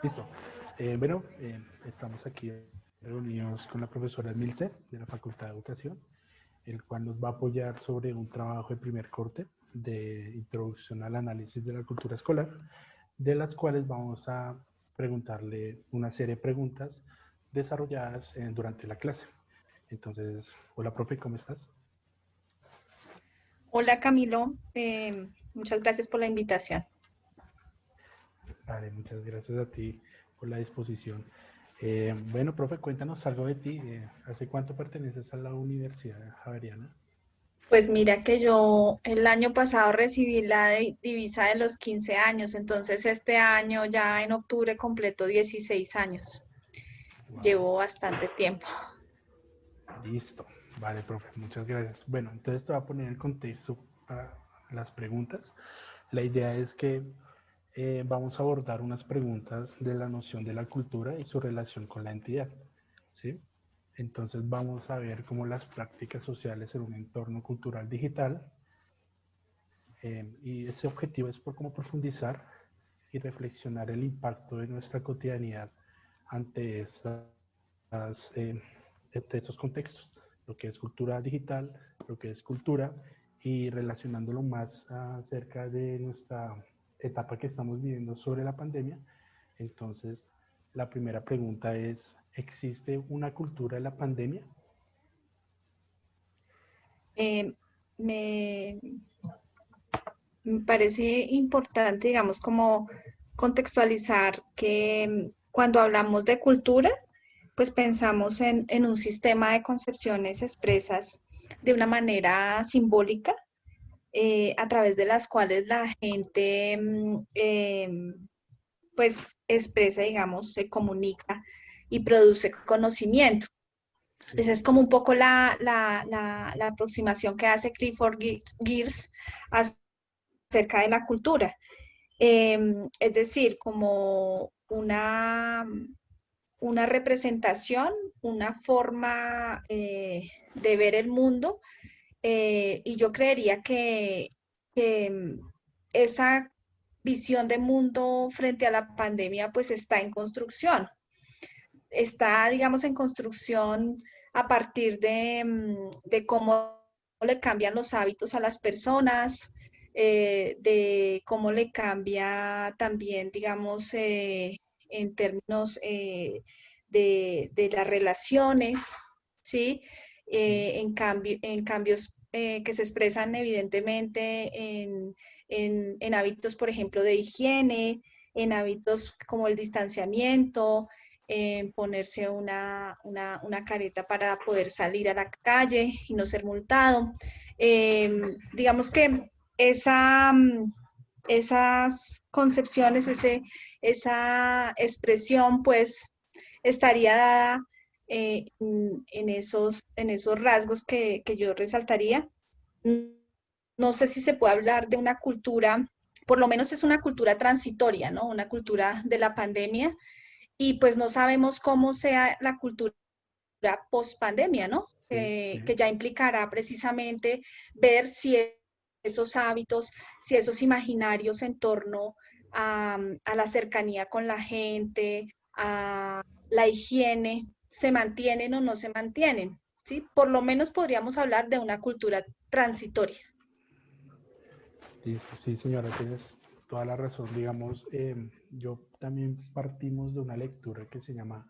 Listo. Estamos aquí reunidos con la profesora Milce de la Facultad de Educación, el cual nos va a apoyar sobre un trabajo de primer corte de introducción al análisis de la cultura escolar, de las cuales vamos a preguntarle una serie de preguntas desarrolladas durante la clase. Entonces, hola profe, ¿cómo estás? Hola Camilo, muchas gracias por la invitación. Vale, muchas gracias a ti por la disposición. Profe, cuéntanos algo de ti. ¿Hace cuánto perteneces a la Universidad Javeriana? Pues mira que yo el año pasado recibí la divisa de los 15 años, entonces este año ya en octubre completo 16 años. Wow, Llevo bastante tiempo. listo. Vale, profe, muchas gracias. Bueno, entonces te voy a poner el contexto para las preguntas. La idea es que vamos a abordar unas preguntas de la noción de la cultura y su relación con la entidad, ¿sí? Entonces vamos a ver cómo las prácticas sociales en un entorno cultural digital y ese objetivo es por cómo profundizar y reflexionar el impacto de nuestra cotidianidad ante eh, estos contextos, lo que es cultura digital, lo que es cultura y relacionándolo más acerca de nuestra etapa que estamos viviendo sobre la pandemia. Entonces, la primera pregunta es, ¿existe una cultura de la pandemia? Eh, me, Me parece importante, digamos, como contextualizar que cuando hablamos de cultura, pues pensamos en un sistema de concepciones expresas de una manera simbólica, a través de las cuales la gente pues expresa, digamos, se comunica y produce conocimiento. Sí, Esa es como un poco la aproximación que hace Clifford Geertz acerca de la cultura. Es decir, como una representación, una forma de ver el mundo, y yo creería que esa visión de mundo frente a la pandemia pues está en construcción. Está, digamos, en construcción a partir de cómo le cambian los hábitos a las personas, de cómo le cambia también, digamos, en términos de las relaciones, ¿sí? sí. En cambios que se expresan evidentemente en hábitos, por ejemplo, de higiene, en hábitos como el distanciamiento, ponerse una careta para poder salir a la calle y no ser multado. Digamos que esa, esas concepciones, esa expresión, pues estaría dada en esos rasgos que yo resaltaría. No sé si se puede hablar de una cultura, por lo menos es una cultura transitoria, ¿no? Una cultura de la pandemia, y pues no sabemos cómo sea la cultura post pandemia, ¿no? Sí, sí. Que ya implicará precisamente ver si esos hábitos, si esos imaginarios en torno a la cercanía con la gente, a la higiene, se mantienen o no se mantienen, ¿sí? Por lo menos podríamos hablar de una cultura transitoria. Sí, sí, señora, tienes toda la razón. Digamos, yo también partimos de una lectura que se llama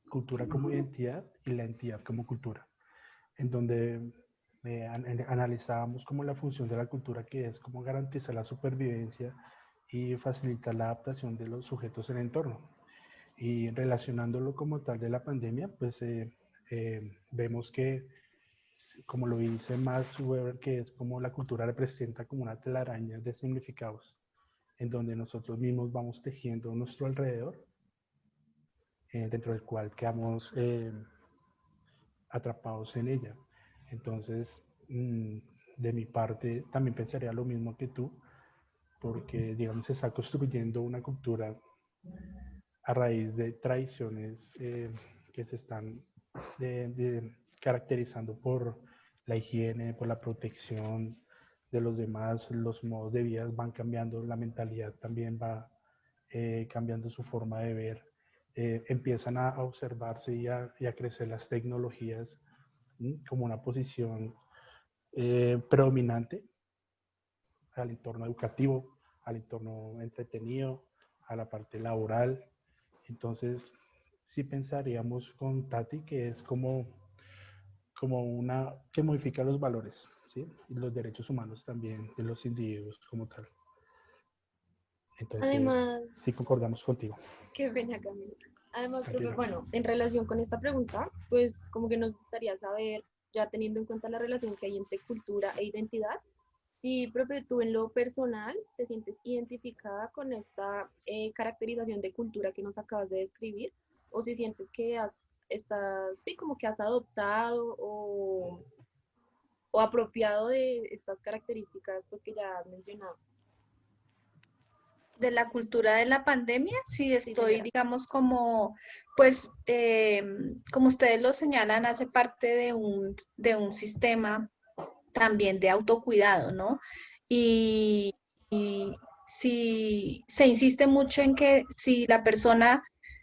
Cultura como identidad y la entidad como cultura, en donde analizábamos como la función de la cultura, que es como garantizar la supervivencia y facilitar la adaptación de los sujetos en el entorno. Y relacionándolo como tal de la pandemia, pues vemos que como lo dice Max Weber, que es como la cultura representa como una telaraña de significados, en donde nosotros mismos vamos tejiendo nuestro alrededor, dentro del cual quedamos atrapados en ella. Entonces, de mi parte, también pensaría lo mismo que tú, porque, digamos, se está construyendo una cultura a raíz de tradiciones que se están caracterizando por la higiene, por la protección de los demás, los modos de vida van cambiando, la mentalidad también va cambiando su forma de ver, empiezan a observarse y a crecer las tecnologías como una posición predominante al entorno educativo, al entorno entretenido, a la parte laboral. Entonces, sí pensaríamos con Tati que es como una que modifica los valores, ¿sí? Y los derechos humanos también de los individuos como tal. Entonces, Además, sí concordamos contigo. qué pena, Camila. Además, profe, Tranquila. bueno, en relación con esta pregunta, pues como que nos gustaría saber, ya teniendo en cuenta la relación que hay entre cultura e identidad, si, profe, tú en lo personal te sientes identificada con esta caracterización de cultura que nos acabas de describir, o si sientes que estás, sí, como que has adoptado o apropiado de estas características pues, que ya has mencionado. De la cultura de la pandemia, sí Sí, estoy, señora. digamos, como, pues, como ustedes lo señalan, hace parte de un sistema también de autocuidado, ¿no? Y si se insiste mucho en que si la persona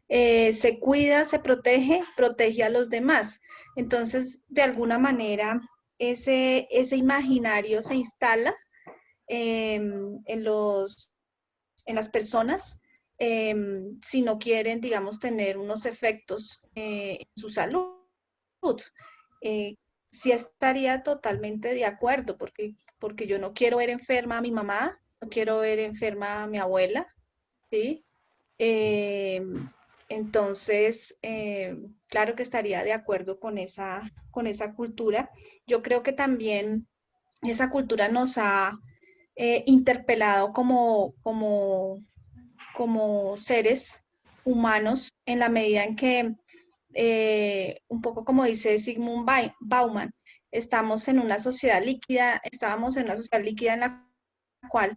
se cuida, se protege, protege a los demás. Entonces, de alguna manera, ese imaginario se instala en las personas si no quieren, digamos, tener unos efectos en su salud. Eh, sí estaría totalmente de acuerdo, porque yo no quiero ver enferma a mi mamá, no quiero ver enferma a mi abuela, ¿sí? Eh, entonces, claro que estaría de acuerdo con esa cultura. Yo creo que también esa cultura nos ha interpelado como seres humanos en la medida en que, un poco como dice Sigmund Bauman, estábamos en una sociedad líquida en la cual,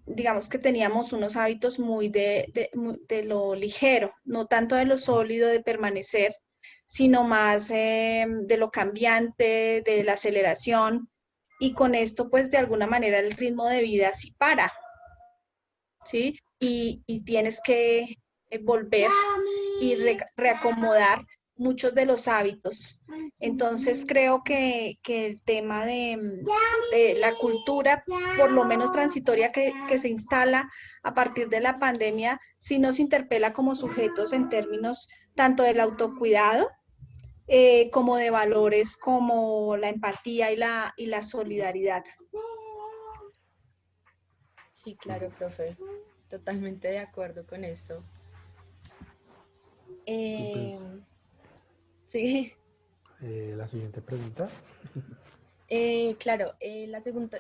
digamos que teníamos unos hábitos muy de lo ligero, no tanto de lo sólido, de permanecer, sino más de lo cambiante, de la aceleración. Y con esto, pues de alguna manera el ritmo de vida sí para, ¿sí? Y tienes que volver y reacomodar muchos de los hábitos. Entonces creo que el tema de la cultura, por lo menos transitoria, que se instala a partir de la pandemia, sí nos interpela como sujetos en términos tanto del autocuidado, como de valores como la empatía y la solidaridad. Sí, claro, profe. Totalmente de acuerdo con esto. Y pues, Eh, sí, la siguiente pregunta. claro,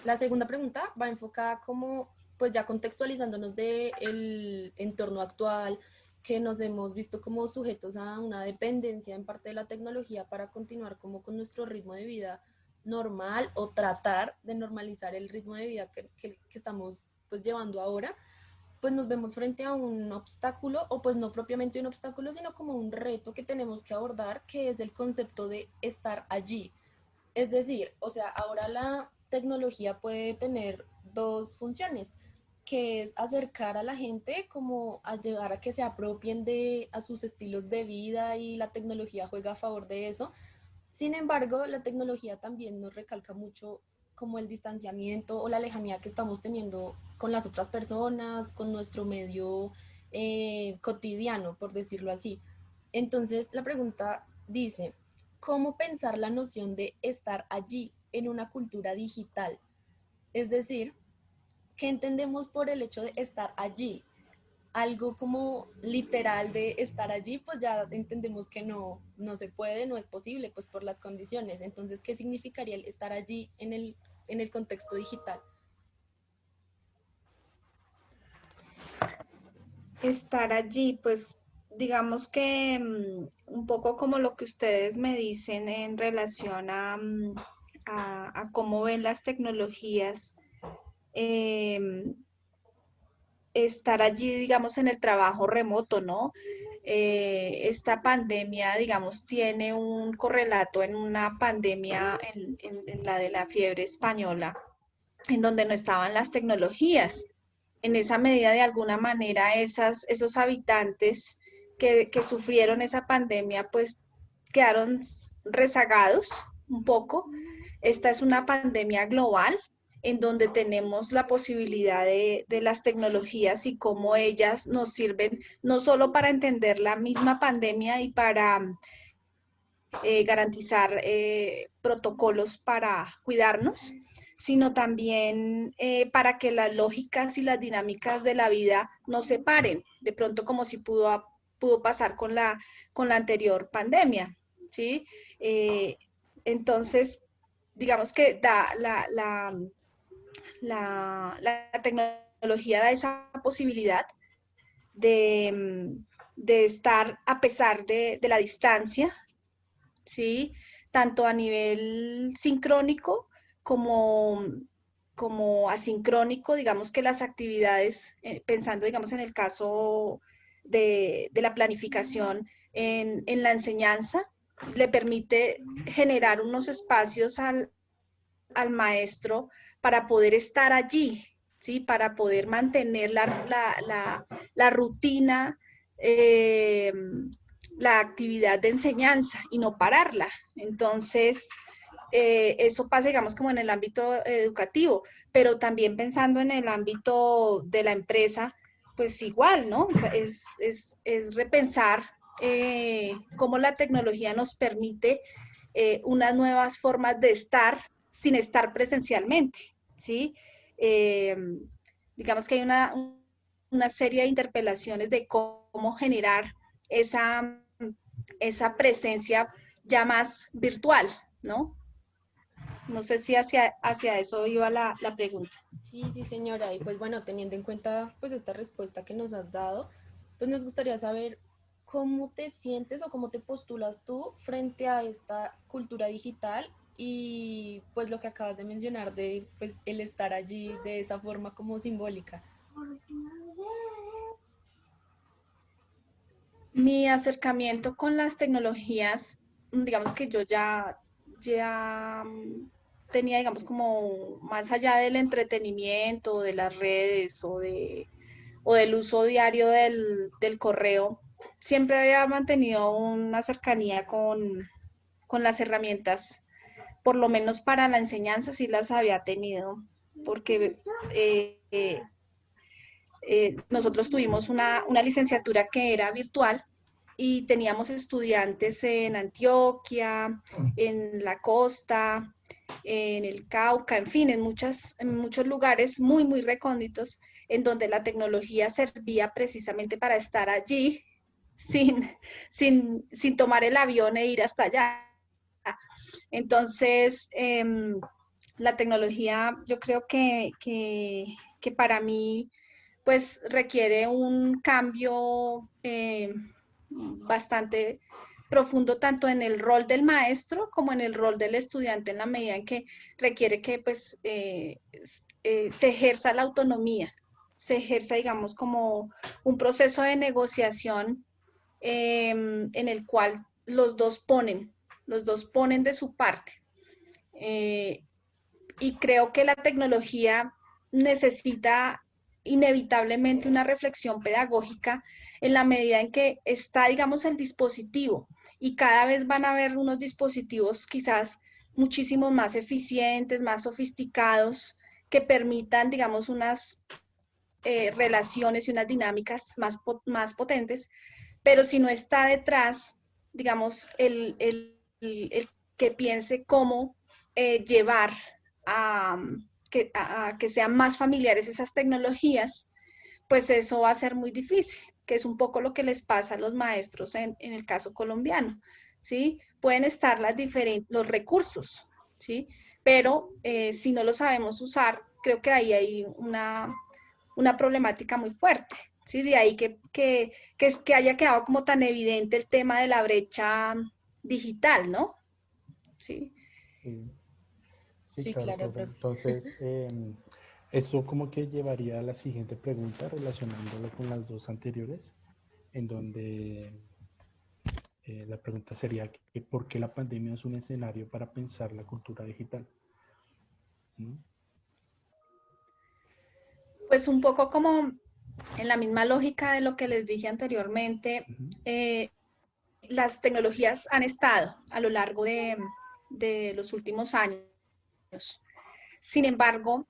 la segunda pregunta va enfocada como, pues ya contextualizándonos del entorno actual, que nos hemos visto como sujetos a una dependencia en parte de la tecnología para continuar como con nuestro ritmo de vida normal o tratar de normalizar el ritmo de vida que estamos pues llevando ahora, pues nos vemos frente a un obstáculo, o pues no propiamente un obstáculo, sino como un reto que tenemos que abordar, que es el concepto de estar allí. Es decir, o sea, ahora la tecnología puede tener dos funciones, que es acercar a la gente como a llegar a que se apropien a sus estilos de vida y la tecnología juega a favor de eso. Sin embargo, la tecnología también nos recalca mucho como el distanciamiento o la lejanía que estamos teniendo con las otras personas, con nuestro medio cotidiano, por decirlo así. Entonces, la pregunta dice, ¿cómo pensar la noción de estar allí en una cultura digital? Es decir, ¿qué entendemos por el hecho de estar allí? Algo como literal de estar allí, pues ya entendemos que no se puede, no es posible, pues por las condiciones. Entonces, ¿qué significaría el estar allí en el contexto digital? Estar allí, pues digamos que un poco como lo que ustedes me dicen en relación a cómo ven las tecnologías, estar allí, digamos, en el trabajo remoto, ¿no? Esta pandemia, digamos, tiene un correlato en una pandemia, en la de la fiebre española, en donde no estaban las tecnologías. en esa medida, de alguna manera, esos habitantes que sufrieron esa pandemia, pues quedaron rezagados un poco. Esta es una pandemia global en donde tenemos la posibilidad de las tecnologías y cómo ellas nos sirven no solo para entender la misma pandemia y para garantizar protocolos para cuidarnos, sino también para que las lógicas y las dinámicas de la vida nos separen, de pronto como si pudo pasar con la anterior pandemia, ¿sí? Entonces, digamos que la tecnología da esa posibilidad de estar a pesar de la distancia, ¿sí? Tanto a nivel sincrónico como, como asincrónico, digamos que las actividades, pensando, digamos, en el caso de la planificación en la enseñanza, le permite generar unos espacios al maestro para poder estar allí, ¿sí? Para poder mantener la rutina, la actividad de enseñanza y no pararla. Entonces, eso pasa, digamos, como en el ámbito educativo, pero también pensando en el ámbito de la empresa, pues igual, ¿no? O sea, es repensar cómo la tecnología nos permite unas nuevas formas de estar sin estar presencialmente, ¿sí? Eh, digamos que hay una serie de interpelaciones de cómo generar esa presencia ya más virtual, ¿no? No sé si hacia eso iba la pregunta. Sí, sí, señora. Y pues bueno, teniendo en cuenta pues esta respuesta que nos has dado, pues nos gustaría saber cómo te sientes o cómo te postulas tú frente a esta cultura digital y pues lo que acabas de mencionar de pues el estar allí de esa forma como simbólica. Mi acercamiento con las tecnologías, digamos que yo ya tenía, digamos, como más allá del entretenimiento, de las redes o del uso diario del correo, siempre había mantenido una cercanía con las herramientas, por lo menos para la enseñanza sí las había tenido, porque nosotros tuvimos una licenciatura que era virtual y teníamos estudiantes en Antioquia, en la costa, en el Cauca, en fin, en muchos lugares muy, muy recónditos, en donde la tecnología servía precisamente para estar allí sin, sin tomar el avión e ir hasta allá. Entonces, la tecnología yo creo que para mí pues requiere un cambio bastante profundo tanto en el rol del maestro como en el rol del estudiante, en la medida en que requiere que pues se ejerza la autonomía, se ejerza, digamos, como un proceso de negociación en el cual los dos ponen de su parte. Eh, y creo que la tecnología necesita inevitablemente una reflexión pedagógica en la medida en que está, digamos, el dispositivo y cada vez van a haber unos dispositivos quizás muchísimo más eficientes, más sofisticados, que permitan, digamos, unas relaciones y unas dinámicas más potentes, pero si no está detrás, digamos, el que piense cómo llevar a a que sean más familiares esas tecnologías, pues eso va a ser muy difícil, que es un poco lo que les pasa a los maestros en el caso colombiano, ¿sí? Pueden estar los recursos, ¿sí? Pero si no lo sabemos usar, creo que ahí hay una problemática muy fuerte, ¿sí? De ahí que haya quedado como tan evidente el tema de la brecha digital, ¿no? Sí. Sí, sí, Sí, claro, claro, profe. profe. Entonces, eso como que llevaría a la siguiente pregunta relacionándolo con las dos anteriores, en donde la pregunta sería que ¿por qué la pandemia es un escenario para pensar la cultura digital? ¿Mm? pues un poco como en la misma lógica de lo que les dije anteriormente, las tecnologías han estado a lo largo de los últimos años. Sin embargo,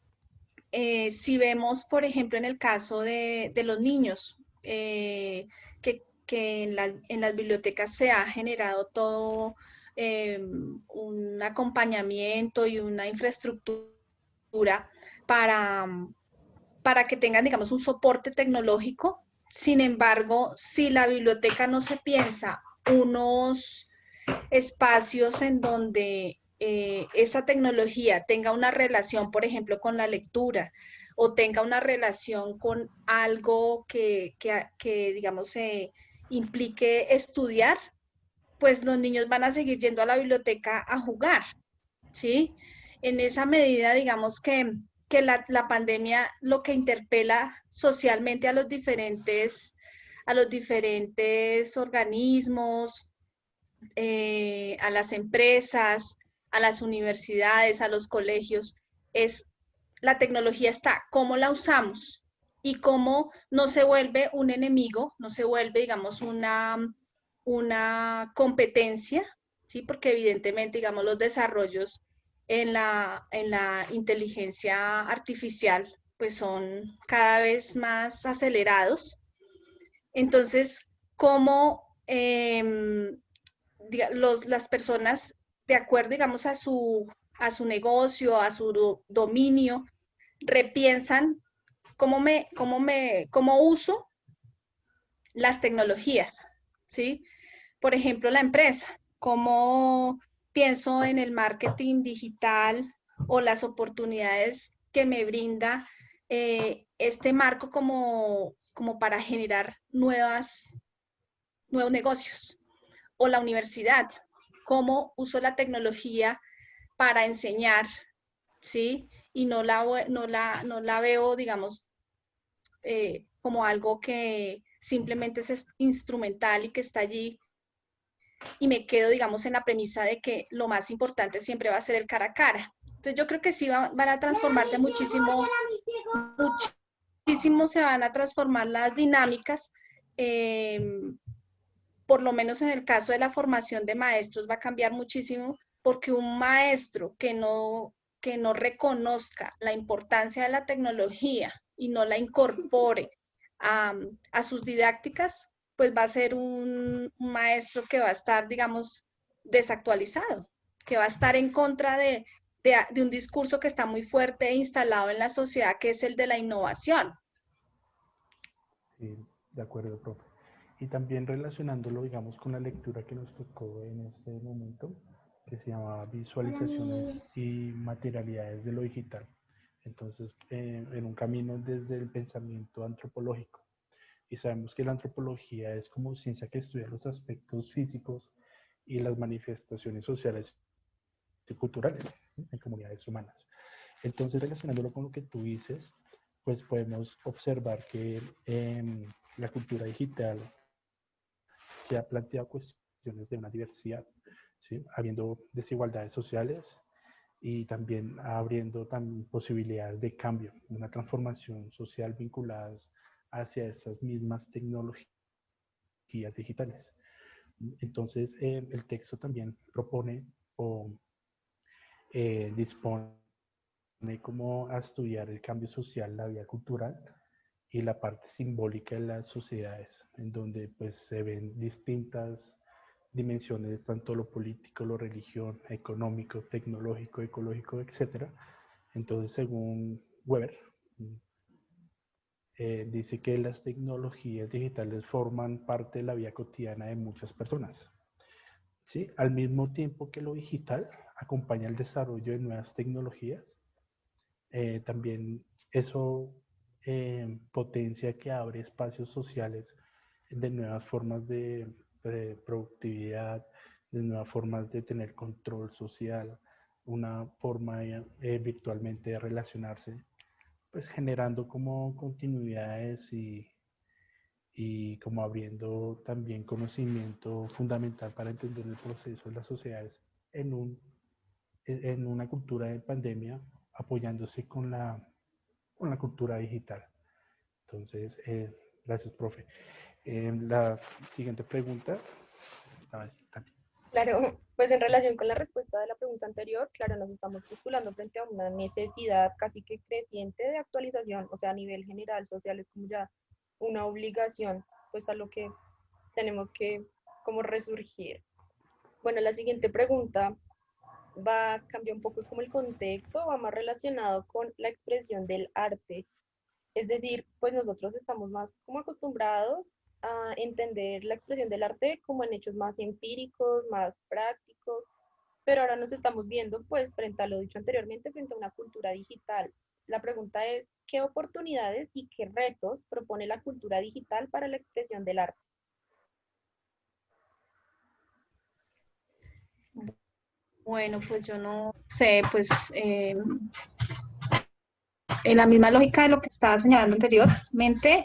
si vemos, por ejemplo, en el caso de los niños, que en las bibliotecas se ha generado todo un acompañamiento y una infraestructura para, para que tengan, digamos, un soporte tecnológico. Sin embargo, si la biblioteca no se piensa unos espacios en donde esa tecnología tenga una relación, por ejemplo, con la lectura o tenga una relación con algo que digamos, implique estudiar, pues los niños van a seguir yendo a la biblioteca a jugar, ¿sí? En esa medida, digamos que la pandemia lo que interpela socialmente a los diferentes organismos, a las empresas, a las universidades, a los colegios, es la tecnología está, cómo la usamos y cómo no se vuelve un enemigo, no se vuelve, digamos, una competencia, ¿sí? Porque evidentemente, digamos, los desarrollos en la inteligencia artificial pues son cada vez más acelerados. Entonces, ¿cómo las personas, de acuerdo, digamos, a su negocio, a su dominio, repiensan cómo uso las tecnologías, ¿sí? Por ejemplo, la empresa, cómo pienso en el marketing digital o las oportunidades que me brinda este marco como para generar nuevos negocios. O la universidad, cómo uso la tecnología para enseñar, ¿sí? Y no la veo, digamos, como algo que simplemente es instrumental y que está allí y me quedo, digamos, en la premisa de que lo más importante siempre va a ser el cara a cara. Entonces yo creo que sí van a transformarse muchísimo, muchísimo se van a transformar las dinámicas. Por lo menos en el caso de la formación de maestros va a cambiar muchísimo porque un maestro que no reconozca la importancia de la tecnología y no la incorpore a sus didácticas, pues va a ser un maestro que va a estar, digamos, desactualizado, que va a estar en contra de un discurso que está muy fuerte e instalado en la sociedad, que es el de la innovación. Sí, de acuerdo, profe. Y también relacionándolo, digamos, con la lectura que nos tocó en este momento, que se llamaba Visualizaciones y Materialidades de lo Digital. Entonces, en un camino desde el pensamiento antropológico. Y sabemos que la antropología es como ciencia que estudia los aspectos físicos y las manifestaciones sociales y culturales en comunidades humanas. Entonces, relacionándolo con lo que tú dices, pues podemos observar que la cultura digital se ha planteado cuestiones de una diversidad, ¿sí? Habiendo desigualdades sociales y también abriendo también posibilidades de cambio, una transformación social vinculadas hacia esas mismas tecnologías digitales. Entonces, el texto también propone o dispone como a estudiar el cambio social, la vida cultural y la parte simbólica de las sociedades, en donde pues se ven distintas dimensiones, tanto lo político, lo religión, económico, tecnológico, ecológico, etcétera. Entonces, según Weber, dice que las tecnologías digitales forman parte de la vida cotidiana de muchas personas. ¿Sí? Al mismo tiempo que lo digital acompaña el desarrollo de nuevas tecnologías, también eso potencia que abre espacios sociales de nuevas formas de productividad, de nuevas formas de tener control social, una forma virtualmente de relacionarse, pues generando como continuidades y como abriendo también conocimiento fundamental para entender el proceso de las sociedades en una cultura de pandemia, apoyándose con la cultura digital. Entonces, gracias, profe. La siguiente pregunta. A ver, Tati. Claro, pues en relación con la respuesta de la pregunta anterior, claro, nos estamos postulando frente a una necesidad casi que creciente de actualización, o sea, a nivel general, social, es como ya una obligación, pues a lo que tenemos que como resurgir. Bueno, la siguiente pregunta va a cambiar un poco como el contexto, va más relacionado con la expresión del arte. Es decir, pues nosotros estamos más como acostumbrados a entender la expresión del arte como en hechos más empíricos, más prácticos, pero ahora nos estamos viendo pues frente a lo dicho anteriormente, frente a una cultura digital. La pregunta es, ¿qué oportunidades y qué retos propone la cultura digital para la expresión del arte? Bueno, pues yo no sé, pues en la misma lógica de lo que estaba señalando anteriormente,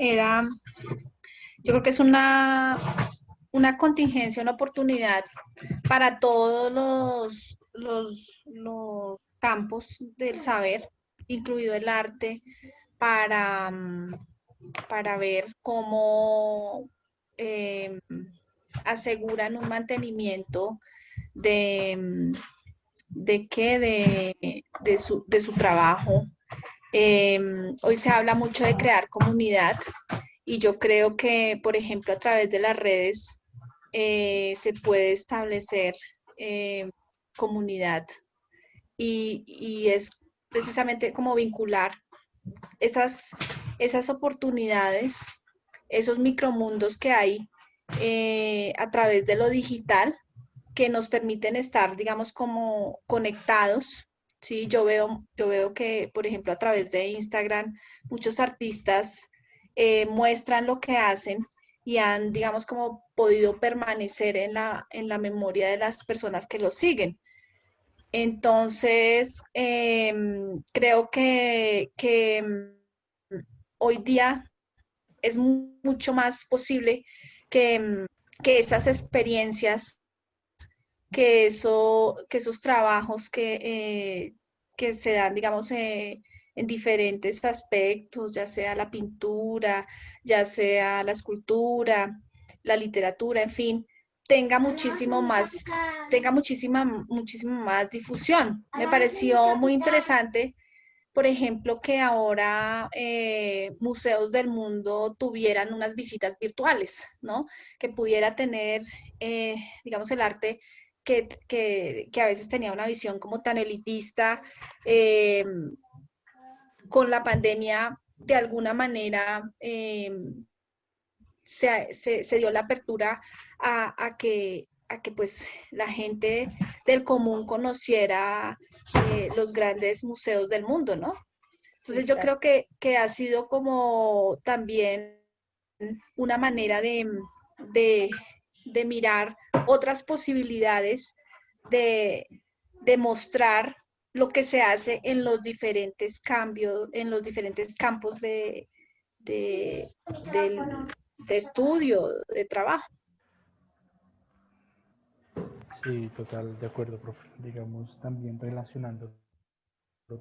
yo creo que es una contingencia, una oportunidad para todos los campos del saber, incluido el arte, para, para ver cómo eh, aseguran un mantenimiento de, de qué, de su trabajo. Hoy se habla mucho de crear comunidad y yo creo que, por ejemplo, a través de las redes se puede establecer comunidad y es precisamente como vincular esas, esas oportunidades, esos micromundos que hay a través de lo digital que nos permiten estar, digamos, como conectados. Sí, yo veo que, por ejemplo, a través de Instagram, muchos artistas muestran lo que hacen y han, digamos, como podido permanecer en la memoria de las personas que los siguen. Entonces, creo que hoy día es mucho más posible que esas experiencias que esos trabajos que se dan, digamos, en diferentes aspectos, ya sea la pintura, ya sea la escultura, la literatura, en fin, tenga muchísimo más, tenga muchísima más difusión. Me pareció muy interesante, por ejemplo, que ahora museos del mundo tuvieran unas visitas virtuales, ¿no? Que pudiera tener, digamos, el arte que a veces tenía una visión como tan elitista, con la pandemia, de alguna manera, se dio la apertura a que pues la gente del común conociera los grandes museos del mundo, ¿no? Sí, Entonces yo claro. creo que ha sido como también una manera de, de mirar otras posibilidades de, de mostrar lo que se hace en los diferentes cambios, en los diferentes campos de, del, de estudio, de trabajo. Sí, total, de acuerdo, profe. Digamos, también relacionando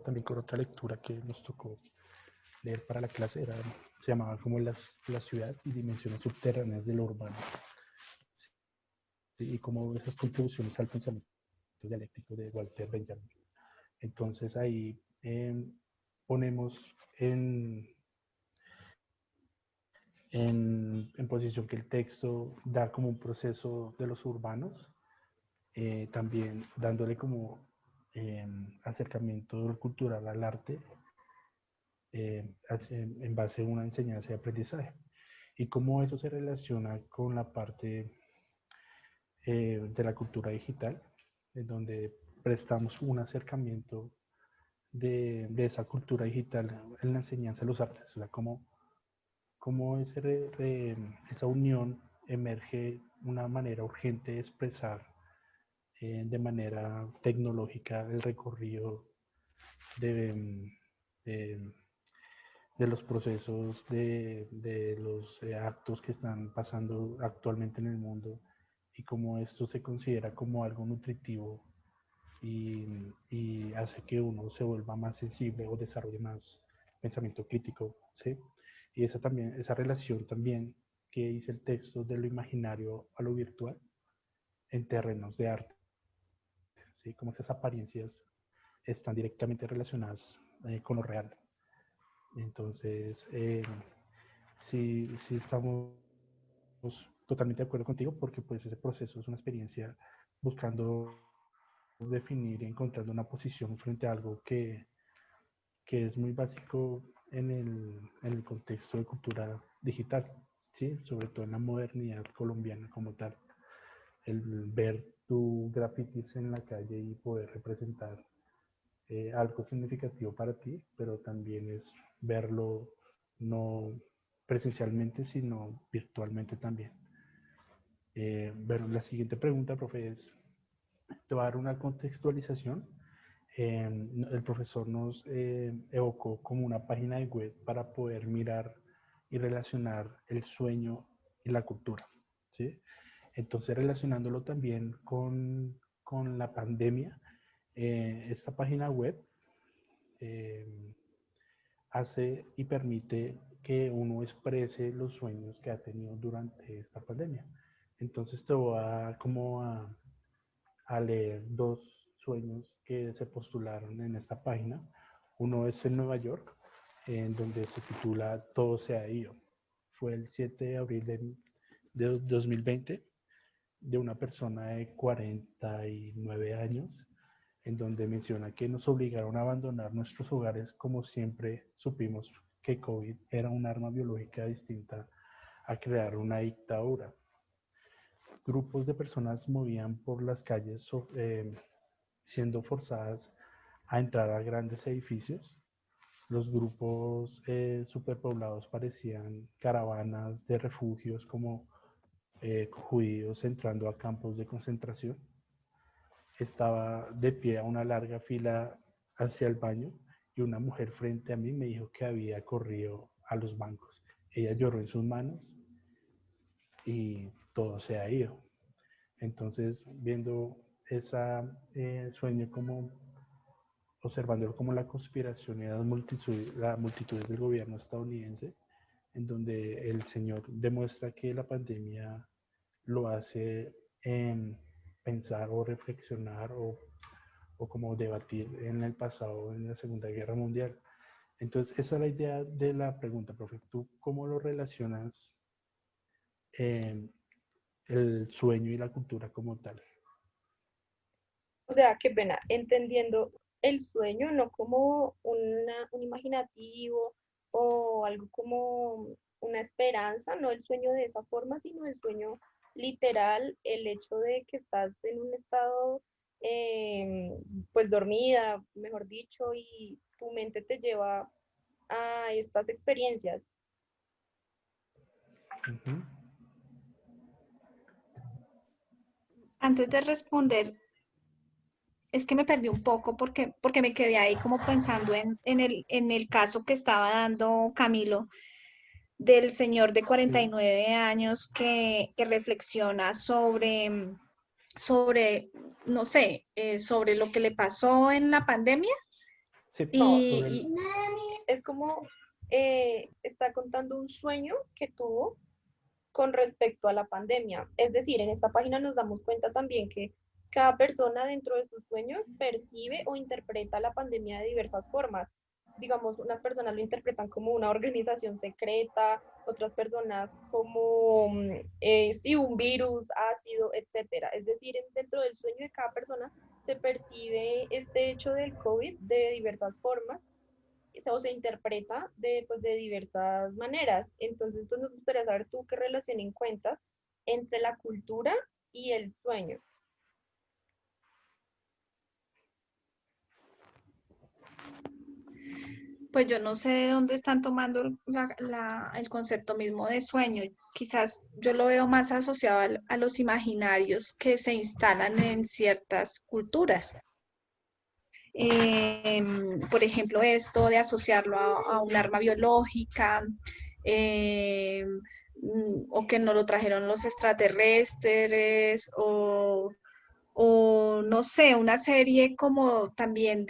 también con otra lectura que nos tocó leer para la clase, se llamaba como la ciudad y dimensiones subterráneas de lo urbano, ¿sí? Y como esas contribuciones al pensamiento dialéctico de Walter Benjamin. Entonces ahí ponemos en posición que el texto da como un proceso de los urbanos, también dándole como acercamiento cultural al arte, en base a una enseñanza y aprendizaje. Y cómo eso se relaciona con la parte de la cultura digital, en donde prestamos un acercamiento de esa cultura digital en la enseñanza de los artes, o sea, cómo esa unión emerge una manera urgente de expresar de manera tecnológica el recorrido de, de, de los procesos, de los actos que están pasando actualmente en el mundo y cómo esto se considera como algo nutritivo y hace que uno se vuelva más sensible o desarrolle más pensamiento crítico, ¿sí? Y esa también, esa relación también que hice el texto de lo imaginario a lo virtual en terrenos de arte, ¿sí? Como esas apariencias están directamente relacionadas con lo real. Entonces, sí, sí estamos totalmente de acuerdo contigo porque pues ese proceso es una experiencia buscando definir y encontrando una posición frente a algo que es muy básico en el contexto de cultura digital, ¿sí? Sobre todo en la modernidad colombiana como tal. El ver tu grafitis en la calle y poder representar algo significativo para ti, pero también es verlo no presencialmente, sino virtualmente también. Bueno, la siguiente pregunta, profe, es, te va a dar una contextualización. El profesor nos evocó como una página de web para poder mirar y relacionar el sueño y la cultura, ¿sí? Entonces, relacionándolo también con la pandemia, esta página web eh, hace y permite que uno exprese los sueños que ha tenido durante esta pandemia. Entonces, te voy a leer dos sueños que se postularon en esta página. Uno es en Nueva York, en donde se titula Todo se ha ido. Fue el 7 de abril de 2020 de una persona de 49 años, en donde menciona que nos obligaron a abandonar nuestros hogares como siempre supimos que COVID era un arma biológica distinta a crear una dictadura. Grupos de personas movían por las calles siendo forzadas a entrar a grandes edificios. Los grupos superpoblados parecían caravanas de refugios como judíos entrando a campos de concentración. Estaba de pie a una larga fila hacia el baño y una mujer frente a mí me dijo que había corrido a los bancos. Ella lloró en sus manos y todo se ha ido. Entonces, viendo ese sueño como observándolo como la conspiración y la multitud del gobierno estadounidense, en donde el señor demuestra que la pandemia lo hace pensar o reflexionar o como debatir en el pasado, en la Segunda Guerra Mundial. Entonces, esa es la idea de la pregunta, profe. ¿Tú cómo lo relacionas eh, el sueño y la cultura como tal? O sea, qué pena, entendiendo el sueño no como un imaginativo o algo como una esperanza, no el sueño de esa forma, sino el sueño literal, el hecho de que estás en un estado pues dormida, mejor dicho, y tu mente te lleva a estas experiencias. Uh -huh. Antes de responder, es que me perdí un poco porque me quedé ahí como pensando en el caso que estaba dando Camilo del señor de Sí. 49 años que reflexiona sobre, no sé, sobre lo que le pasó en la pandemia. Sí, No, sobre el... Y es como está contando un sueño que tuvo con respecto a la pandemia. Es decir, en esta página nos damos cuenta también que cada persona dentro de sus sueños percibe o interpreta la pandemia de diversas formas. Digamos, unas personas lo interpretan como una organización secreta, otras personas como sí, un virus, ácido, etcétera. Es decir, dentro del sueño de cada persona se percibe este hecho del COVID de diversas formas o se interpreta pues, de diversas maneras. Entonces, pues nos gustaría saber tú qué relación encuentras entre la cultura y el sueño. pues yo no sé de dónde están tomando el concepto mismo de sueño. Quizás yo lo veo más asociado a los imaginarios que se instalan en ciertas culturas. Por ejemplo, esto de asociarlo a un arma biológica, eh, o que no lo trajeron los extraterrestres, o no sé, una serie como también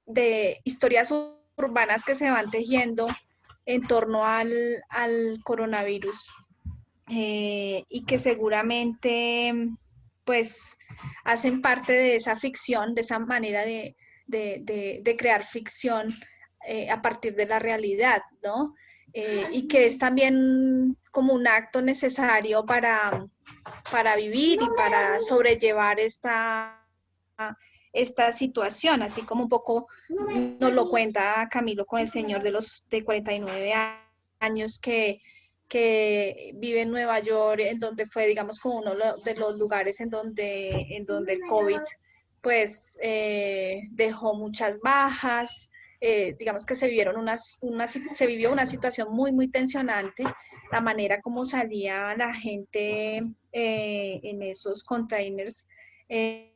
de historias urbanas que se van tejiendo en torno al coronavirus y que seguramente pues hacen parte de esa ficción, de esa manera de crear ficción a partir de la realidad, ¿no? Y que es también como un acto necesario para vivir y para sobrellevar esta situación, así como un poco nos lo cuenta Camilo con el señor de 49 años que vive en Nueva York, en donde fue, digamos, como uno de los lugares en donde el COVID, pues, dejó muchas bajas, digamos que se vivió una situación muy, muy tensionante, la manera como salía la gente en esos containers, eh,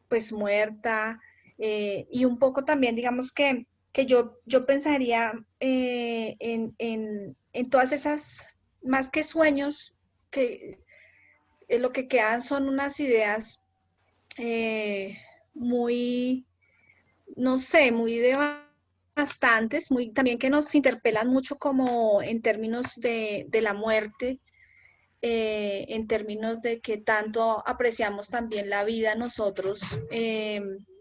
pues muerta, y un poco también, digamos que yo pensaría en todas esas, más que sueños, que lo que quedan son unas ideas eh, muy, no sé, muy devastantes, muy, también que nos interpelan mucho como en términos de la muerte, en términos de que tanto apreciamos también la vida nosotros,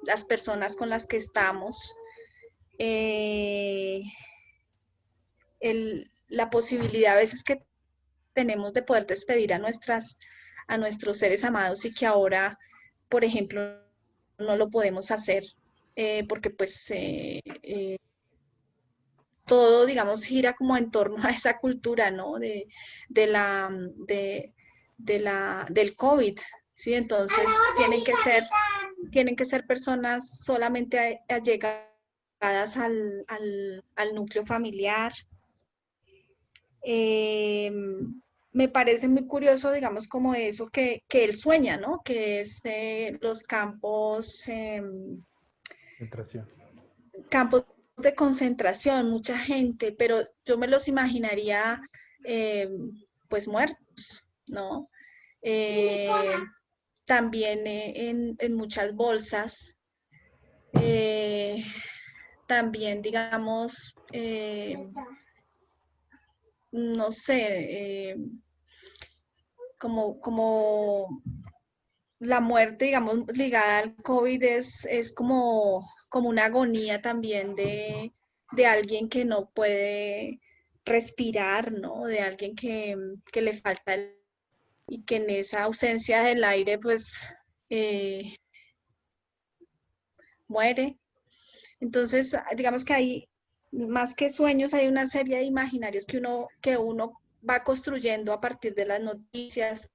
las personas con las que estamos, eh, la posibilidad a veces que tenemos de poder despedir a nuestros seres amados y que ahora, por ejemplo, no lo podemos hacer porque pues todo, digamos, gira como en torno a esa cultura, ¿no? De la, de, del COVID, ¿sí? Entonces tienen que ser personas solamente allegadas al núcleo familiar. Eh, Me parece muy curioso, digamos, como eso que él sueña, ¿no? Que es los campos, Concentración. campos de concentración, mucha gente, pero yo me los imaginaría eh, pues muertos, ¿no? Eh, También en muchas bolsas, eh, también digamos, no sé, como la muerte, digamos, ligada al COVID es como una agonía también de alguien que no puede respirar, ¿no? De alguien que le falta y que en esa ausencia del aire, pues, eh, muere. Entonces, digamos que hay, más que sueños, hay una serie de imaginarios que uno va construyendo a partir de las noticias,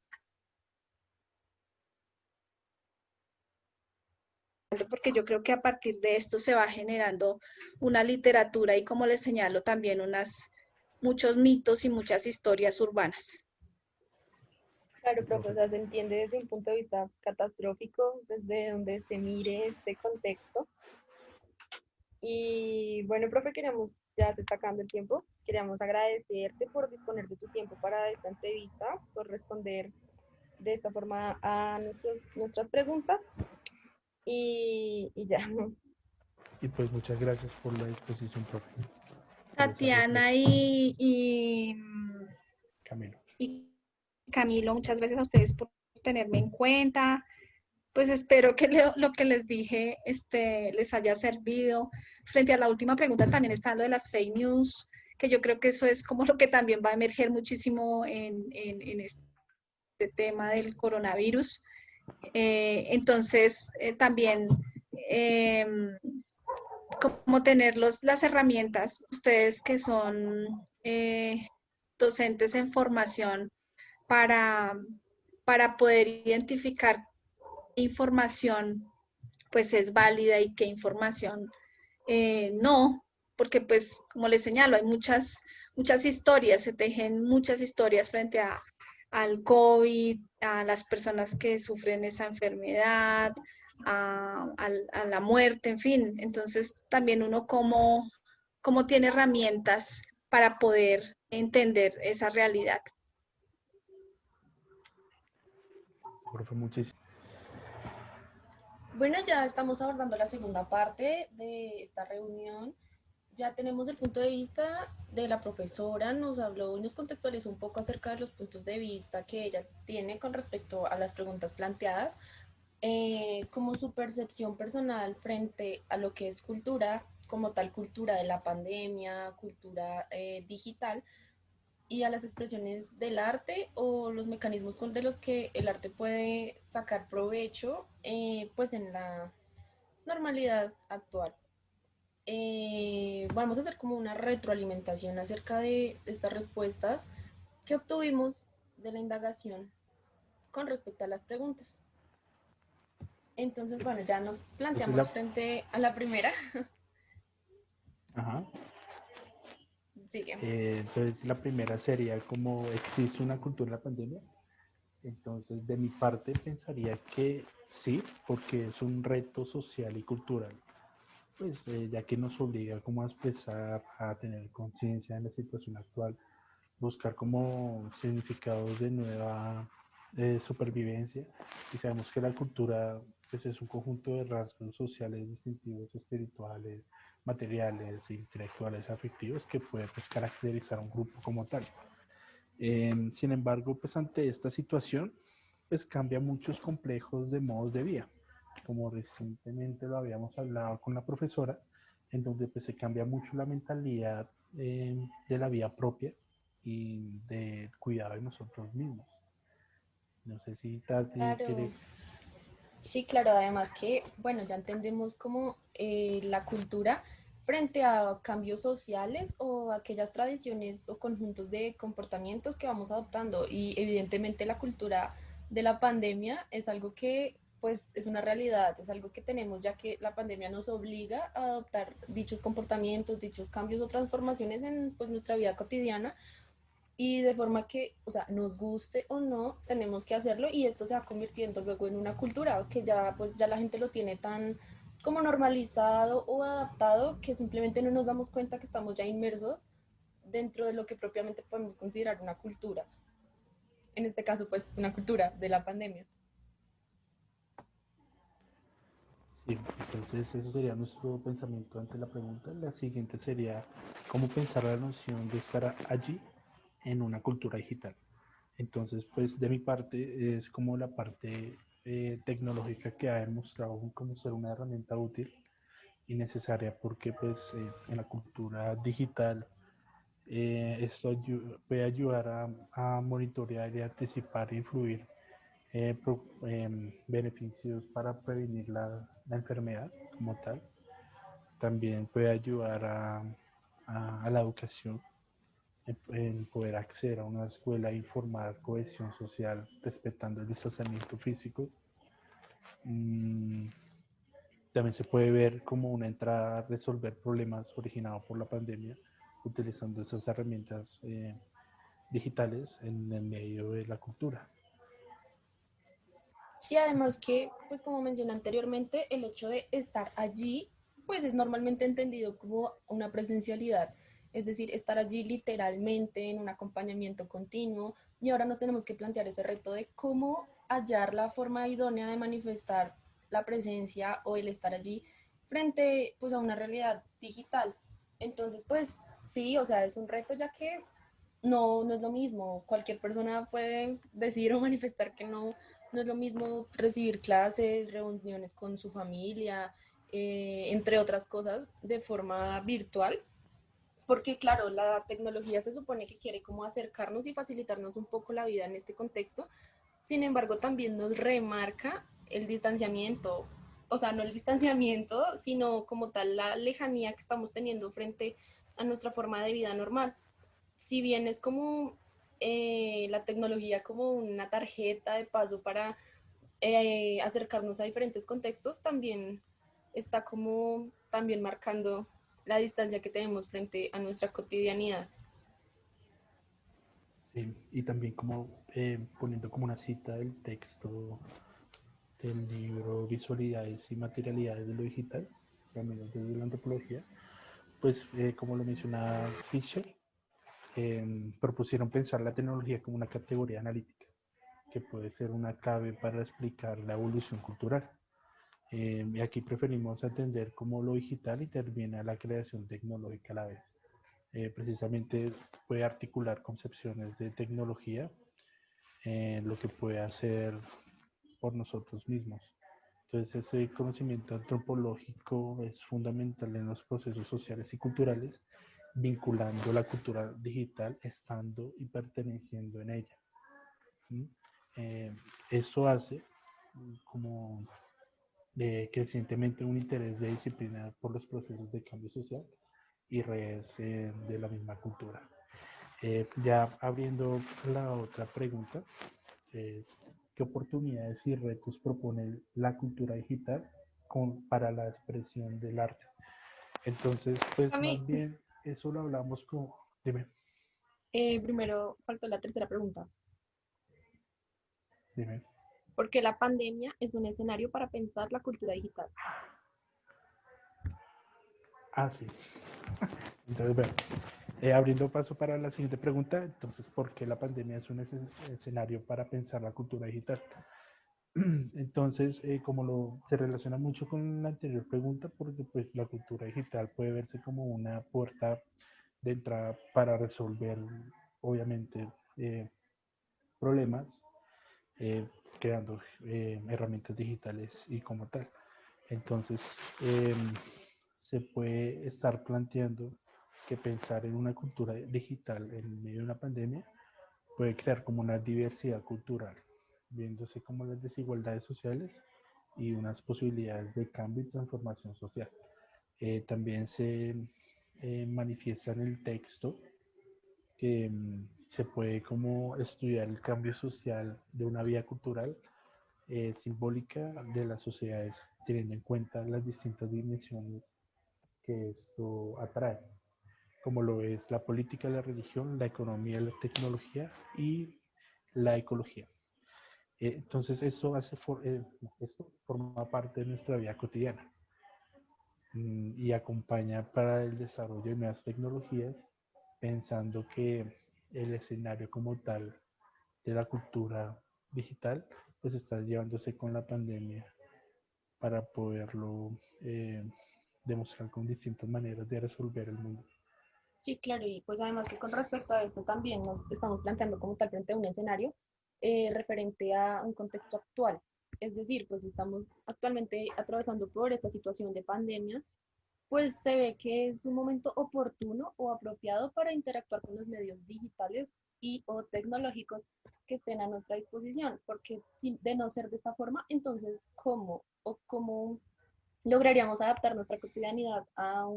porque yo creo que a partir de esto se va generando una literatura y, como les señalo, también muchos mitos y muchas historias urbanas. Claro, profe, o sea, se entiende desde un punto de vista catastrófico, desde donde se mire este contexto. Y bueno, profe, ya se está acabando el tiempo, queríamos agradecerte por disponer de tu tiempo para esta entrevista, por responder de esta forma a nuestras preguntas. Y ya. Y pues muchas gracias por la disposición, profe. Por esa Tatiana reflexión. Camilo. y Camilo, muchas gracias a ustedes por tenerme en cuenta. Pues espero que lo que les dije les haya servido. Frente a la última pregunta también está lo de las fake news, que yo creo que eso es como lo que también va a emerger muchísimo en este tema del coronavirus. Entonces, también eh, como tener las herramientas, ustedes que son docentes en formación, para, para poder identificar qué información pues es válida y qué información no, porque pues como les señalo, hay muchas historias, se tejen muchas historias frente al COVID, a las personas que sufren esa enfermedad, a la muerte, en fin. Entonces también uno como tiene herramientas para poder entender esa realidad. Profe, muchísimas. Bueno, ya estamos abordando la segunda parte de esta reunión. ya tenemos el punto de vista de la profesora, nos habló y nos contextualizó un poco acerca de los puntos de vista que ella tiene con respecto a las preguntas planteadas, como su percepción personal frente a lo que es cultura, como tal cultura de la pandemia, cultura digital, y a las expresiones del arte o los mecanismos de los que el arte puede sacar provecho, pues en la normalidad actual. Vamos a hacer como una retroalimentación acerca de estas respuestas que obtuvimos de la indagación con respecto a las preguntas. Entonces, bueno, ya nos Entonces planteamos frente a la primera. ajá. Sigue. Entonces la primera sería como existe una cultura en la pandemia. Entonces de mi parte pensaría que sí, porque es un reto social y cultural, pues ya que nos obliga como a expresar, a tener conciencia en la situación actual, buscar como significados de nueva supervivencia, y sabemos que la cultura pues es un conjunto de rasgos sociales distintivos, espirituales, materiales, intelectuales, afectivos que puede pues caracterizar a un grupo como tal. Sin embargo, pues ante esta situación, pues cambia muchos complejos de modos de vida, como recientemente lo habíamos hablado con la profesora, en donde pues se cambia mucho la mentalidad de la vida propia y del cuidado de nosotros mismos. No sé si Tati quiere... Claro, sí, claro, además que, bueno, ya entendemos cómo la cultura frente a cambios sociales o aquellas tradiciones o conjuntos de comportamientos que vamos adoptando. Y evidentemente la cultura de la pandemia es algo que, pues, es una realidad, es algo que tenemos ya que la pandemia nos obliga a adoptar dichos comportamientos, dichos cambios o transformaciones en, pues, nuestra vida cotidiana, y de forma que, o sea, nos guste o no, tenemos que hacerlo y esto se va convirtiendo luego en una cultura que ya, pues, ya la gente lo tiene tan como normalizado o adaptado que simplemente no nos damos cuenta que estamos ya inmersos dentro de lo que propiamente podemos considerar una cultura. En este caso, pues, una cultura de la pandemia. Sí, entonces eso sería nuestro pensamiento ante la pregunta. La siguiente sería cómo pensar la noción de estar allí en una cultura digital. Entonces, pues de mi parte es como la parte tecnológica que ha demostrado como ser una herramienta útil y necesaria porque pues en la cultura digital esto puede ayudar a monitorear y anticipar e influir beneficios para prevenir la enfermedad como tal. También puede ayudar a la educación en poder acceder a una escuela y formar cohesión social respetando el distanciamiento físico. Mm, También se puede ver como una entrada a resolver problemas originados por la pandemia utilizando esas herramientas digitales en el medio de la cultura. Sí, además que, pues como mencioné anteriormente, el hecho de estar allí, pues es normalmente entendido como una presencialidad, es decir, estar allí literalmente en un acompañamiento continuo, y ahora nos tenemos que plantear ese reto de cómo hallar la forma idónea de manifestar la presencia o el estar allí frente, pues, a una realidad digital. Entonces, pues sí, o sea, es un reto ya que no es lo mismo. Cualquier persona puede decir o manifestar que no es lo mismo recibir clases, reuniones con su familia, entre otras cosas, de forma virtual, porque claro, la tecnología se supone que quiere como acercarnos y facilitarnos un poco la vida en este contexto. Sin embargo, también nos remarca el distanciamiento, o sea, no el distanciamiento, sino como tal la lejanía que estamos teniendo frente a nuestra forma de vida normal. Si bien es como la tecnología como una tarjeta de paso para acercarnos a diferentes contextos, también está como también marcando la distancia que tenemos frente a nuestra cotidianidad. Sí, y también como poniendo como una cita del texto del libro Visualidades y Materialidades de lo Digital, también desde la antropología, pues como lo mencionaba Fisher, propusieron pensar la tecnología como una categoría analítica, que puede ser una clave para explicar la evolución cultural. Y aquí preferimos atender cómo lo digital interviene a la creación tecnológica a la vez. Precisamente puede articular concepciones de tecnología, lo que puede hacer por nosotros mismos. Entonces, ese conocimiento antropológico es fundamental en los procesos sociales y culturales, vinculando la cultura digital, estando y perteneciendo en ella. ¿Sí? Eh, Eso hace como crecientemente un interés de disciplina por los procesos de cambio social y redes de la misma cultura. Ya abriendo la otra pregunta, es, ¿qué oportunidades y retos propone la cultura digital para la expresión del arte? Entonces, A pues mí, más bien eso lo hablamos como, dime, primero faltó la tercera pregunta. dime. ¿Por qué la pandemia es un escenario para pensar la cultura digital? Ah, sí. Entonces, bueno, abriendo paso para la siguiente pregunta, entonces, ¿por qué la pandemia es un escenario para pensar la cultura digital? Entonces, como se relaciona mucho con la anterior pregunta, porque pues la cultura digital puede verse como una puerta de entrada para resolver, obviamente, problemas, eh, creando herramientas digitales y como tal. Entonces, se puede estar planteando que pensar en una cultura digital en medio de una pandemia puede crear como una diversidad cultural, viéndose como las desigualdades sociales y unas posibilidades de cambio y transformación social. También se manifiesta en el texto que se puede como estudiar el cambio social de una vía cultural simbólica de las sociedades, teniendo en cuenta las distintas dimensiones que esto atrae, como lo es la política, la religión, la economía, la tecnología y la ecología. Entonces, esto forma parte de nuestra vida cotidiana y acompaña para el desarrollo de nuevas tecnologías, pensando que el escenario como tal de la cultura digital pues está llevándose con la pandemia para poderlo demostrar con distintas maneras de resolver el mundo. Sí, claro, y pues además que con respecto a esto también nos estamos planteando como tal frente a un escenario referente a un contexto actual. Es decir, pues estamos actualmente atravesando por esta situación de pandemia, pues se ve que es un momento oportuno o apropiado para interactuar con los medios digitales y o tecnológicos que estén a nuestra disposición, porque de no ser de esta forma, entonces, ¿cómo lograríamos adaptar nuestra cotidianidad a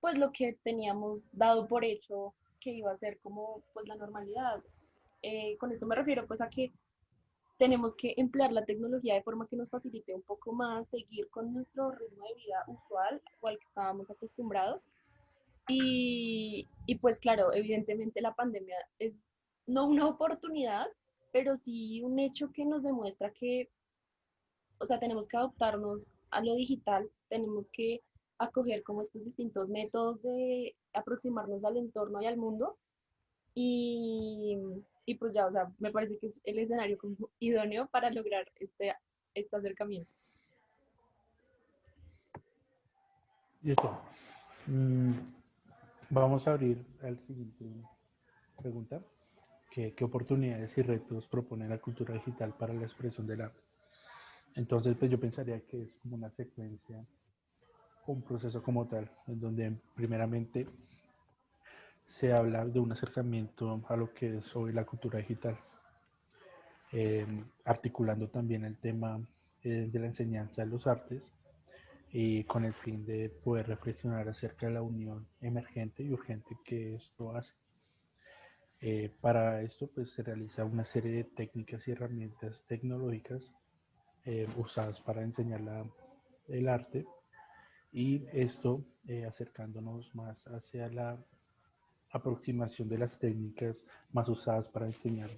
pues lo que teníamos dado por hecho que iba a ser como pues la normalidad? Con esto me refiero pues a que tenemos que emplear la tecnología de forma que nos facilite un poco más seguir con nuestro ritmo de vida usual o al que estábamos acostumbrados. Y pues claro, evidentemente la pandemia es no una oportunidad, pero sí un hecho que nos demuestra que, o sea, tenemos que adaptarnos a lo digital, tenemos que acoger como estos distintos métodos de aproximarnos al entorno y al mundo. Y, y pues ya, o sea, me parece que es el escenario como idóneo para lograr este acercamiento. Listo. Mm, Vamos a abrir al siguiente pregunta. ¿Qué oportunidades y retos propone la cultura digital para la expresión del arte? Entonces, pues yo pensaría que es como una secuencia, un proceso como tal, en donde primeramente se habla de un acercamiento a lo que es hoy la cultura digital, articulando también el tema de la enseñanza de los artes y con el fin de poder reflexionar acerca de la unión emergente y urgente que esto hace. Para esto pues se realiza una serie de técnicas y herramientas tecnológicas usadas para enseñar el arte y esto acercándonos más hacia la aproximación de las técnicas más usadas para enseñar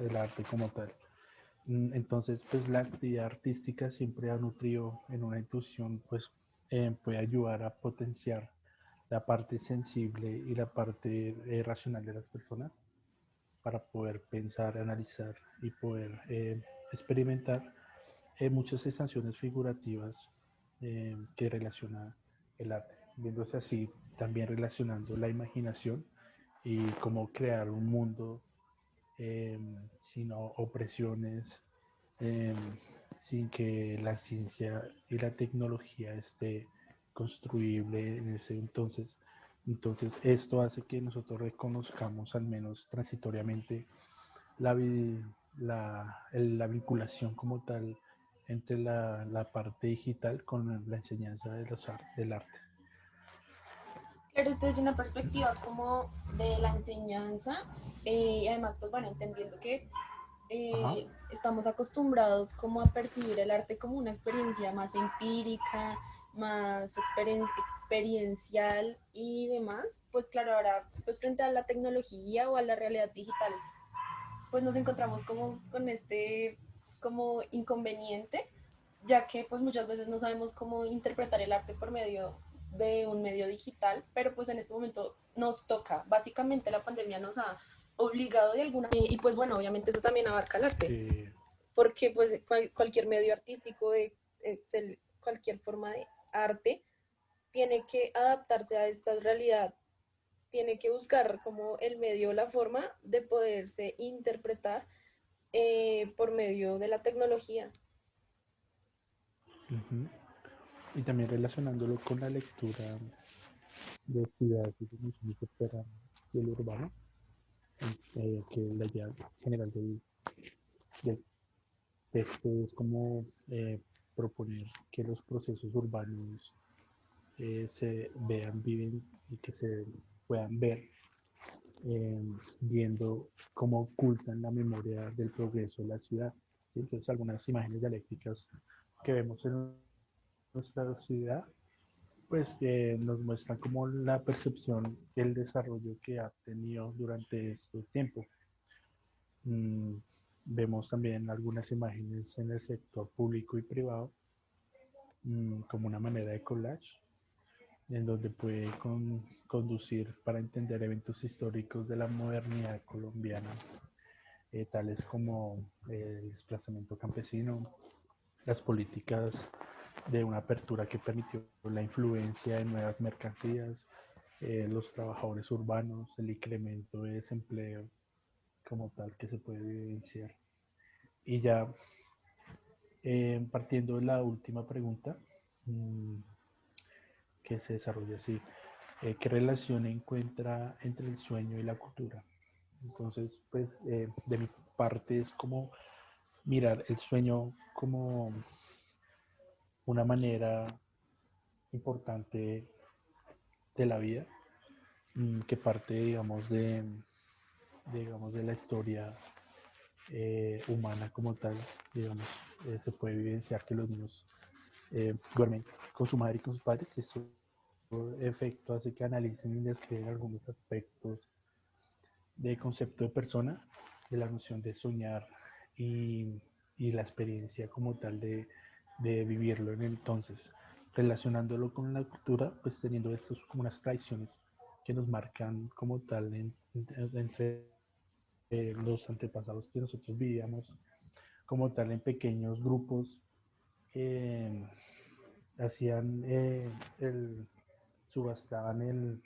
el arte como tal. Entonces, pues la actividad artística siempre ha nutrido en una intuición, pues puede ayudar a potenciar la parte sensible y la parte racional de las personas para poder pensar, analizar y poder experimentar muchas sensaciones figurativas que relaciona el arte, viéndose así también relacionando la imaginación y cómo crear un mundo eh, sin opresiones, eh, sin que la ciencia y la tecnología esté construible en ese entonces. Entonces esto hace que nosotros reconozcamos al menos transitoriamente la, la vinculación como tal entre la parte digital con la enseñanza de del arte. Claro, esto es una perspectiva como de la enseñanza y además, pues bueno, entendiendo que Ajá. estamos acostumbrados como a percibir el arte como una experiencia más empírica, más experiencial y demás, pues claro, ahora pues frente a la tecnología o a la realidad digital, pues nos encontramos como con este como inconveniente, ya que pues muchas veces no sabemos cómo interpretar el arte por medio de un medio digital, pero pues en este momento nos toca. Básicamente la pandemia nos ha obligado de alguna y pues bueno, obviamente eso también abarca el arte, Sí. porque pues cualquier medio artístico de cualquier forma de arte tiene que adaptarse a esta realidad, tiene que buscar como el medio, la forma de poderse interpretar por medio de la tecnología. Ujú. Y también relacionándolo con la lectura de ciudades y definiciones subterráneas del urbano, que la idea general del texto es como proponer que los procesos urbanos se vean, viven y que se puedan ver, viendo cómo ocultan la memoria del progreso de la ciudad. ¿Sí? Entonces, algunas imágenes dialécticas que vemos en nuestra ciudad, pues nos muestran como la percepción y el desarrollo que ha tenido durante este tiempo. Mm, vemos también algunas imágenes en el sector público y privado, como una manera de collage, en donde puede conducir para entender eventos históricos de la modernidad colombiana, tales como el desplazamiento campesino, las políticas de una apertura que permitió la influencia de nuevas mercancías, los trabajadores urbanos, el incremento de desempleo como tal que se puede evidenciar. Y ya partiendo de la última pregunta, mmm, que se desarrolla así, ¿qué relación encuentra entre el sueño y la cultura? Entonces, pues de mi parte es como mirar el sueño como una manera importante de la vida, que parte, digamos, de la historia humana como tal, digamos, se puede evidenciar que los niños duermen con su madre y con sus padres, y eso efecto hace que analicen y describen algunos aspectos de concepto de persona, de la noción de soñar y la experiencia como tal de vivirlo en el entonces, relacionándolo con la cultura, pues teniendo estos como unas tradiciones que nos marcan como tal entre los antepasados que nosotros vivíamos como tal en pequeños grupos, eh, hacían subastaban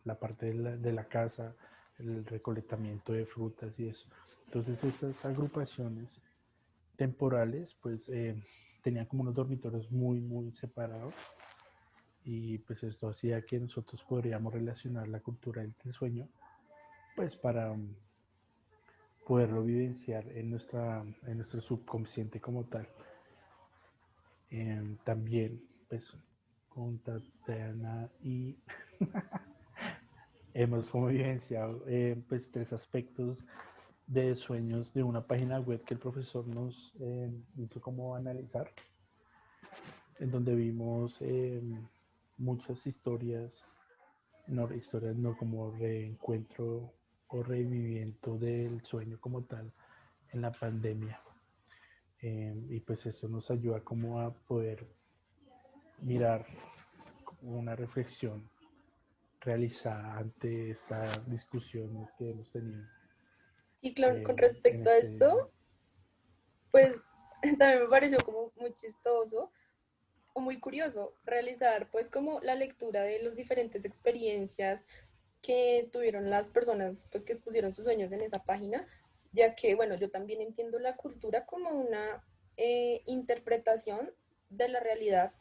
la parte de la casa, el recolectamiento de frutas y eso. Entonces esas agrupaciones temporales pues tenían como unos dormitorios muy separados, y pues esto hacía que nosotros podríamos relacionar la cultura del sueño pues para poderlo vivenciar en nuestro subconsciente como tal. También pues con Tatiana y hemos como vivenciado pues tres aspectos de sueños de una página web que el profesor nos hizo como analizar, en donde vimos muchas historias no como reencuentro o revivimiento del sueño como tal en la pandemia. Y pues eso nos ayuda como a poder mirar una reflexión realizada ante esta discusión que hemos tenido Sí, claro, con en respecto a este... esto, pues también me pareció como muy chistoso o muy curioso realizar pues como la lectura de las diferentes experiencias que tuvieron las personas pues que expusieron sus sueños en esa página, ya que bueno, yo también entiendo la cultura como una interpretación de la realidad